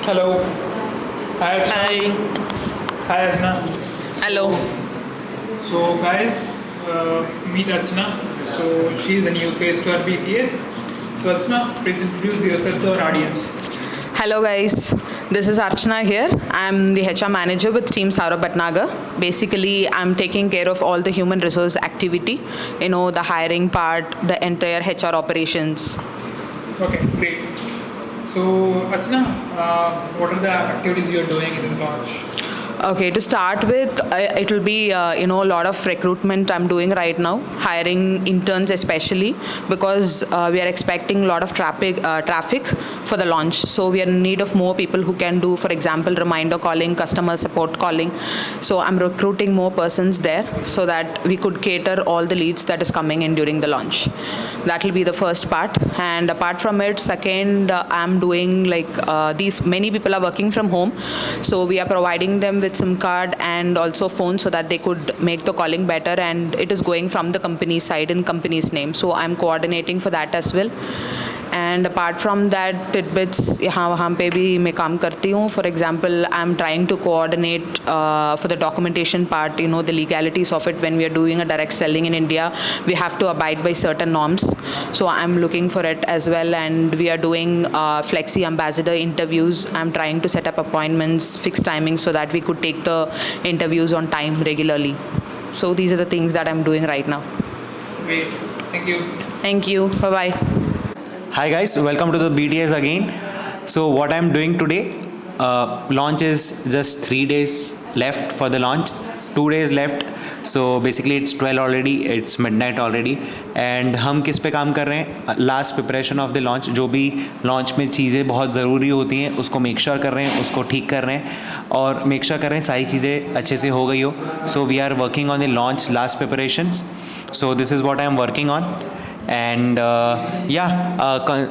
Hello. Hi, Archana. Hi. Hi, Archana. Hello. So guys, meet Archana. So she's a new face to our BTS. So Archana, please introduce yourself to our audience. Hello, guys. This is Archana here. I'm the HR manager with Team Saurabh Bhatnagar. Basically, I'm taking care of all the human resource activity, the hiring part, the entire HR operations. Okay, great. So Archana, what are the activities you are doing in this launch? Okay, to start with, it will be a lot of recruitment I'm doing right now, hiring interns especially because we are expecting a lot of traffic for the launch. So we are in need of more people who can do, for example, reminder calling, customer support calling. So I'm recruiting more persons there so that we could cater all the leads that is coming in during the launch. That will be the first part. And apart from it, second, I'm doing these many people are working from home, so we are providing them with SIM card and also phone so that they could make the calling better, and it is going from the company side in company's name, so I'm coordinating for that as well. And apart from that, tidbits यहाँ वहाँ पे भी मैं काम करती हूँ. For example, I'm trying to coordinate for the documentation part, the legalities of it. When we are doing a direct selling in India, we have to abide by certain norms, so I'm looking for it as well. And we are doing flexi ambassador interviews. I'm trying to set up appointments, fixed timings, so that we could take the interviews on time regularly. So these are the things that I'm doing right now. Great. Thank you. Thank you. Bye bye. Hi guys, welcome to the BTS again. So what I'm doing today, launch is just 3 days left for the launch, 2 days left. So basically it's 12 already, it's midnight already. And हम किस पे काम कर रहे हैं? Last preparation of the launch, जो भी launch में चीज़ें बहुत ज़रूरी होती हैं उसको मेक श्योर कर रहे हैं, उसको ठीक कर रहे हैं और मेक श्योर कर रहे हैं सारी चीज़ें अच्छे से हो गई हो. So we are working on the launch last preparations. So this is what I am working on. And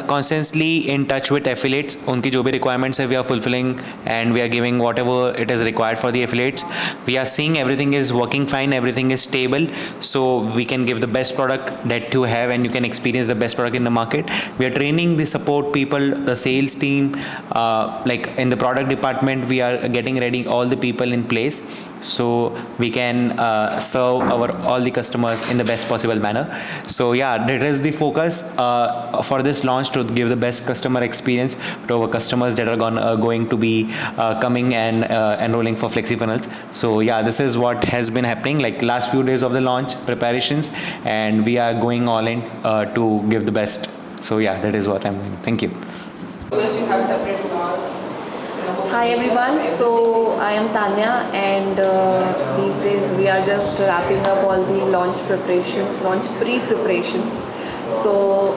constantly in touch with affiliates. उनकी जो भी requirements है we are fulfilling and we are giving whatever it is required for the affiliates. We are seeing everything is working fine, everything is stable, so we can give the best product that you have and you can experience the best product in the market. We are training the support people, the sales team, like in the product department we are getting ready all the people in place so we can serve all the customers in the best possible manner. So yeah, that is the focus for this launch, to give the best customer experience to our customers that are going to be coming and enrolling for FlexiFunnels. So yeah, this is what has been happening like last few days of the launch preparations, and we are going all in to give the best. So yeah, that is what I'm doing. Thank you. Because you have separate laws. Hi everyone, so I am Tanya, and these days we are just wrapping up all the launch preparations, launch pre-preparations. So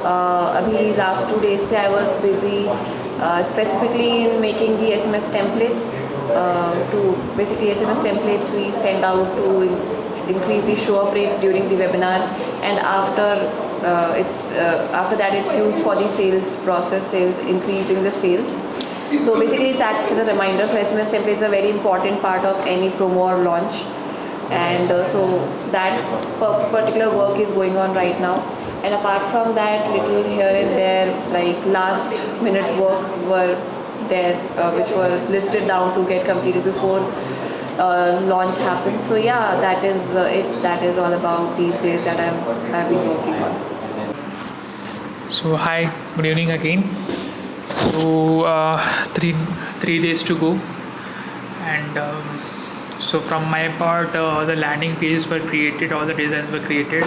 abhi last 2 days se I was busy specifically in making the SMS templates. To basically SMS templates we send out to increase the show up rate during the webinar, and after that it's used for the sales process, increasing the sales. So basically it acts as a reminder. So SMS templates are a very important part of any promo or launch, and so that particular work is going on right now. And apart from that, little here and there like last minute work were there which were listed down to get completed before launch happens. So yeah, that is it. That is all about these days that I've been working on. So hi, good evening again. So three days to go, and so from my part, the landing pages were created, all the designs were created,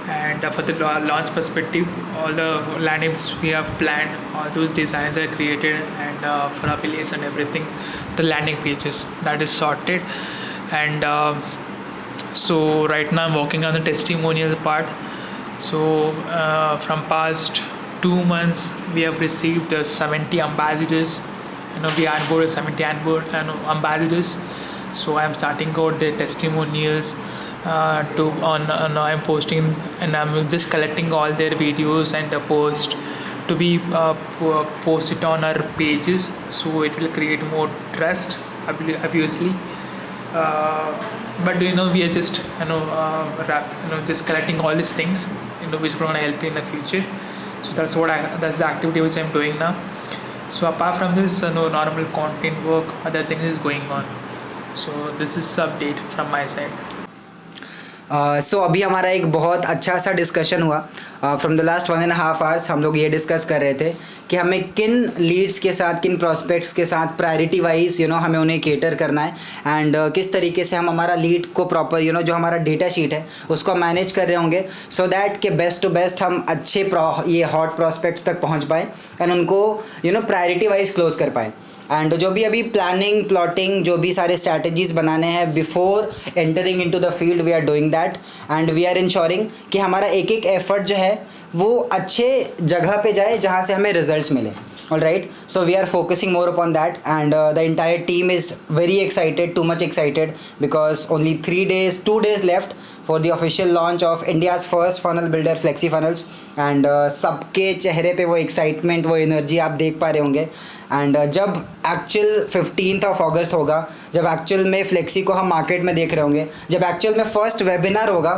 and for the launch perspective, all the landings we have planned, all those designs are created, and for affiliates and everything, the landing pages that is sorted, and so right now I'm working on the testimonial part. So from past 2 months we have received 70 ambassadors. We onboarded 70 ambassadors. So I'm starting out the testimonials I'm posting, and I'm just collecting all their videos and post to be posted on our pages, so it will create more trust obviously. But we are just just collecting all these things which are going to help you in the future. So that's the activity which I'm doing now. So apart from this, no normal content work, other things is going on. So this is update from my side. सो अभी हमारा एक बहुत अच्छा सा discussion हुआ from the last 1.5 hours. हम लोग ये डिस्कस कर रहे थे कि हमें किन लीड्स के साथ, किन प्रॉस्पेक्ट्स के साथ प्रायोरिटी वाइज हमें उन्हें केटर करना है, एंड किस तरीके से हम हमारा लीड को प्रॉपर जो हमारा डेटा शीट है उसको मैनेज कर रहे होंगे, सो दैट के बेस्ट टू बेस्ट हम अच्छे ये हॉट प्रॉस्पेक्ट्स तक पहुँच पाए एंड उनको प्रायोरिटी वाइज क्लोज कर पाए. एंड जो भी अभी प्लानिंग, प्लॉटिंग, जो भी सारे स्ट्रैटेजीज बनाने हैं before entering into the field, we are doing that and we are ensuring कि हमारा एक एक एफर्ट जो है वो अच्छे जगह पे जाए जहाँ से हमें रिजल्ट्स मिले. All right, so we are focusing more upon that, and the entire team is very excited, too much excited, because only 2 days left for the official launch of India's first funnel builder, FlexiFunnels, and सबके चेहरे पे वो excitement, वो energy आप देख पा रहे होंगे. एंड जब एक्चुअल 15th ऑफ अगस्त होगा, जब एक्चुअल में फ्लेक्सी को हम मार्केट में देख रहे होंगे, जब एक्चुअल में फर्स्ट वेबिनार होगा,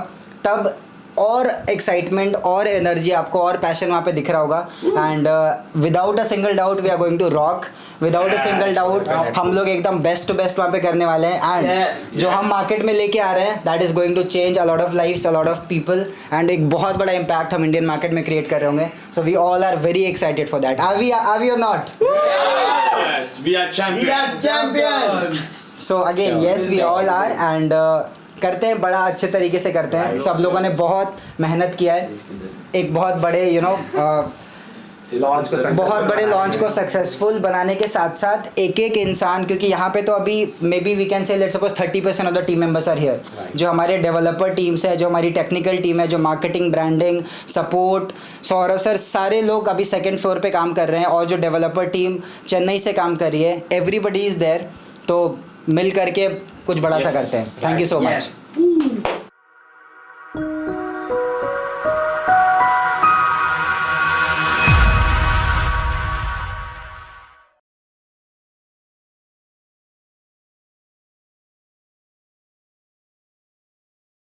तब और एक्साइटमेंट और एनर्जी आपको और पैशन वहाँ पे दिख रहा होगा. And without a single doubt we are going to rock. Without a single doubt हम लोग एकदम बेस्ट टू बेस्ट वहाँ पे करने वाले हैं. एंड जो हम मार्केट में लेके आ रहे हैं, that is going to change a lot of lifes, a lot of people, and एक बहुत बड़ा इम्पैक्ट हम इंडियन मार्केट में क्रिएट कर रहे होंगे. So we all are very excited for that. Are we or not? We are champions. So again yes, we all are. And करते हैं, बड़ा अच्छे तरीके से करते हैं. सब लोगों ने बहुत मेहनत किया है एक बहुत बड़े बहुत बड़े लॉन्च को सक्सेसफुल बनाने के साथ साथ एक एक इंसान, क्योंकि यहाँ पे तो अभी maybe we can say let's suppose 30% of the team members are here. जो हमारे डेवलपर टीम्स है, जो हमारी टेक्निकल टीम है, जो marketing, branding, support, Saurabh sir, सारे लोग अभी सेकंड फ्लोर पे काम कर रहे हैं, और जो डेवलपर टीम चेन्नई से काम कर रही है, एवरीबडी इज़ देयर. तो मिल करके कुछ बड़ा सा करते हैं. Thank you so much.